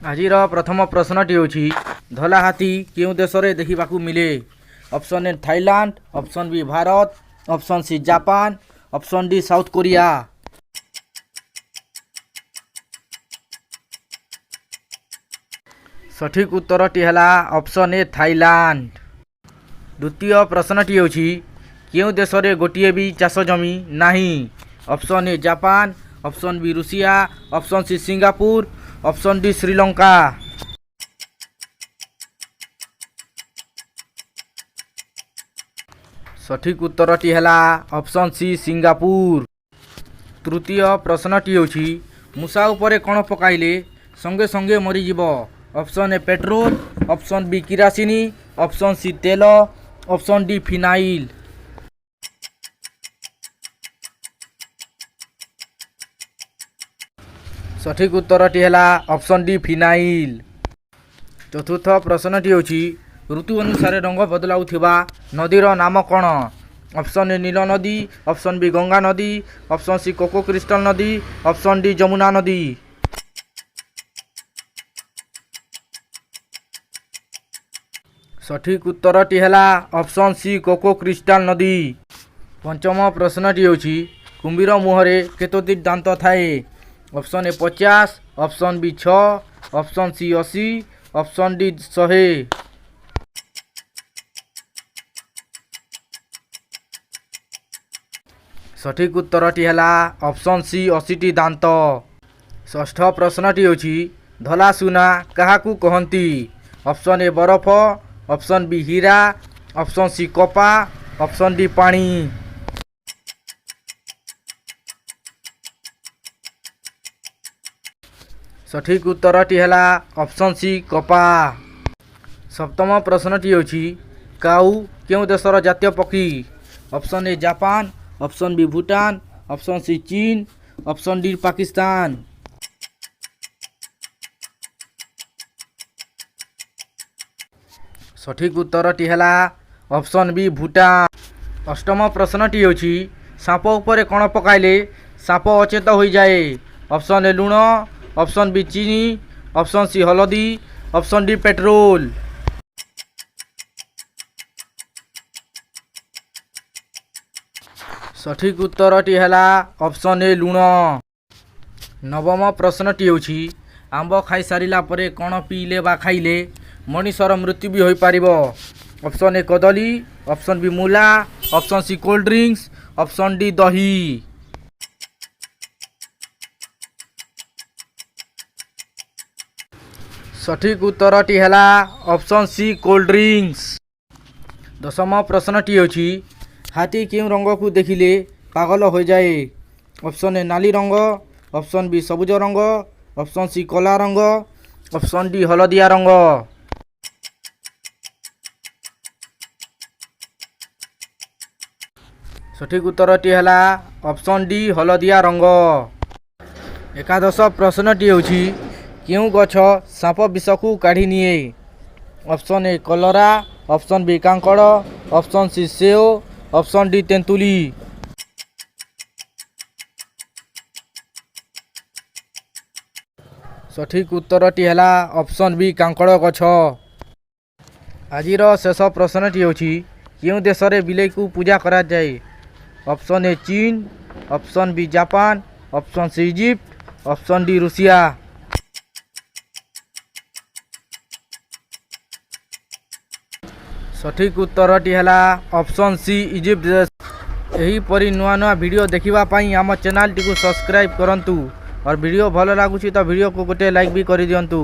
ଆଜିର ପ୍ରଥମ ପ୍ରଶ୍ନଟି ହେଉଛି ଧଳା ହାତୀ କେଉଁ ଦେଶରେ ଦେଖିବାକୁ ମିଳେ? Option A Thailand, option B Bharat, option C Japan, option D south Korea. ସଠିକ୍ ଉତ୍ତରଟି ହେଲା ଅପସନ୍ ଏ ଥାଇଲାଣ୍ଡ। ଦ୍ୱିତୀୟ ପ୍ରଶ୍ନଟି ହେଉଛି କେଉଁ ଦେଶରେ ଗୋଟିଏ ବି ଚାଷ ଜମି ନାହିଁ? Option A Japan, option B Russia, option C Singapore, option D Sri Lanka. ସଠିକ୍ ଉତ୍ତରଟି ହେଲା ଅପସନ୍ ସି ସିଙ୍ଗାପୁର। ତୃତୀୟ ପ୍ରଶ୍ନଟି ହେଉଛି ମୂଷା ଉପରେ କ'ଣ ପକାଇଲେ ସଙ୍ଗେ ସଙ୍ଗେ ମରିଯିବ? Option A petrol, option B କିରାସିନି, ଅପସନ୍ ସି ତେଲ, ଅପସନ୍ ଡି ଫିନାଇଲ୍। ସଠିକ୍ ଉତ୍ତରଟି ହେଲା ଅପସନ୍ ଡି ଫିନାଇଲ୍। ଚତୁର୍ଥ ପ୍ରଶ୍ନଟି ହେଉଛି ଋତୁ ଅନୁସାରେ ରଙ୍ଗ ବଦଳାଉଥିବା ନଦୀର ନାମ କ'ଣ? ଅପସନ୍ ଏ ନୀଳ ନଦୀ, ଅପସନ୍ ବି ଗଙ୍ଗା ନଦୀ, ଅପସନ୍ ସି କୋକୋ କ୍ରିଷ୍ଟାଲ ନଦୀ, ଅପସନ୍ ଡି ଯମୁନା ନଦୀ। ସଠିକ୍ ଉତ୍ତରଟି ହେଲା ଅପସନ୍ ସି କୋକୋ କ୍ରିଷ୍ଟାଲ ନଦୀ। ପଞ୍ଚମ ପ୍ରଶ୍ନଟି ହେଉଛି କୁମ୍ଭୀର ମୁହଁରେ କେତୋଟି ଦାନ୍ତ ଥାଏ? Option A 50, option B 6, option C 80, option D 100। ସଠିକ୍ ଉତ୍ତରଟି ହେଲା ଅପସନ୍ ସି 80ଟି ଦାନ୍ତ। ଷଷ୍ଠ ପ୍ରଶ୍ନଟି ହେଉଛି ଧଳା ସୁନା କାହାକୁ କହନ୍ତି? ଅପସନ୍ ଏ ବରଫ, ଅପସନ୍ ବି ହୀରା, ଅପସନ୍ ସି କପା, ଅପସନ୍ ଡି ପାଣି। ସଠିକ୍ ଉତ୍ତରଟି ହେଲା ଅପସନ୍ ସି କପା। ସପ୍ତମ ପ୍ରଶ୍ନଟି ହେଉଛି କାଉ କେଉଁ ଦେଶର ଜାତୀୟ ପକ୍ଷୀ? Option A Japan, option B Bhutan, option C ଚୀନ, ଅପସନ୍ ଡି ପାକିସ୍ତାନ। ସଠିକ୍ ଉତ୍ତରଟି ହେଲା ଅପସନ୍ ବି ଭୁଟାନ। ଅଷ୍ଟମ ପ୍ରଶ୍ନଟି ହେଉଛି ସାପ ଉପରେ କ'ଣ ପକାଇଲେ ସାପ ଅଚେତ ହୋଇଯାଏ? ଅପସନ୍ ଏ ଲୁଣ, ଅପସନ୍ ବି ଚିନି, ଅପସନ୍ ସି ହଳଦୀ, ଅପସନ୍ ଡି ପେଟ୍ରୋଲ। ସଠିକ୍ ଉତ୍ତରଟି ହେଲା ଅପସନ୍ ଏ ଲୁଣ। ନବମ ପ୍ରଶ୍ନଟି ହେଉଛି ଆମ୍ବ ଖାଇସାରିଲା ପରେ କ'ଣ ପିଇଲେ ବା ଖାଇଲେ ମଣିଷର ମୃତ୍ୟୁ ବି ହୋଇପାରିବ? ଅପସନ୍ ଏ କଦଳୀ, ଅପସନ୍ ବି ମୂଲା, option C cold drinks, option D ଦହି। ସଠିକ୍ ଉତ୍ତରଟି ହେଲା ଅପସନ୍ ସି କୋଲ୍ଡ ଡ୍ରିଙ୍କସ୍। ଦଶମ ପ୍ରଶ୍ନଟି ହେଉଛି ହାତୀ କେଉଁ ରଙ୍ଗକୁ ଦେଖିଲେ ପାଗଳ ହୋଇଯାଏ? ଅପସନ୍ ଏ ନାଲି ରଙ୍ଗ, ଅପସନ୍ ବି ସବୁଜ ରଙ୍ଗ, ଅପସନ୍ ସି କଳା ରଙ୍ଗ, ଅପସନ୍ ଡି ହଳଦିଆ ରଙ୍ଗ। ସଠିକ୍ ଉତ୍ତରଟି ହେଲା ଅପସନ୍ ଡି ହଳଦିଆ ରଙ୍ଗ। ଏକାଦଶ ପ୍ରଶ୍ନଟି ହେଉଛି କେଉଁ ଗଛ ସାପ ବିଷକୁ କାଢ଼ି ନିଏ? ଅପସନ୍ ଏ କଲରା, ଅପସନ୍ ବି କାଙ୍କଡ଼, ଅପସନ୍ ସି ସେଓ, ଅପସନ୍ ଡି ତେନ୍ତୁଲି। ସଠିକ୍ ଉତ୍ତରଟି ହେଲା ଅପସନ୍ ବି କାଙ୍କଡ଼ ଗଛ। ଆଜିର ଶେଷ ପ୍ରଶ୍ନଟି ହେଉଛି କେଉଁ ଦେଶରେ ବିଲେଇକୁ ପୂଜା କରାଯାଏ? ଅପସନ୍ ଏ ଚୀନ, option B Japan, option C Egypt, option D Russia. ସଠିକ୍ ଉତ୍ତରଟି ହେଲା ଅପସନ୍ ସି ଇଜିପ୍ଟ ଦେଶ। ଏହିପରି ନୂଆ ନୂଆ ଭିଡ଼ିଓ ଦେଖିବା ପାଇଁ ଆମ ଚ୍ୟାନେଲଟିକୁ ସବସ୍କ୍ରାଇବ୍ କରନ୍ତୁ। और वीडियो भल लगुच तो वीडियो को गोटे लाइक भी कर दिंतु।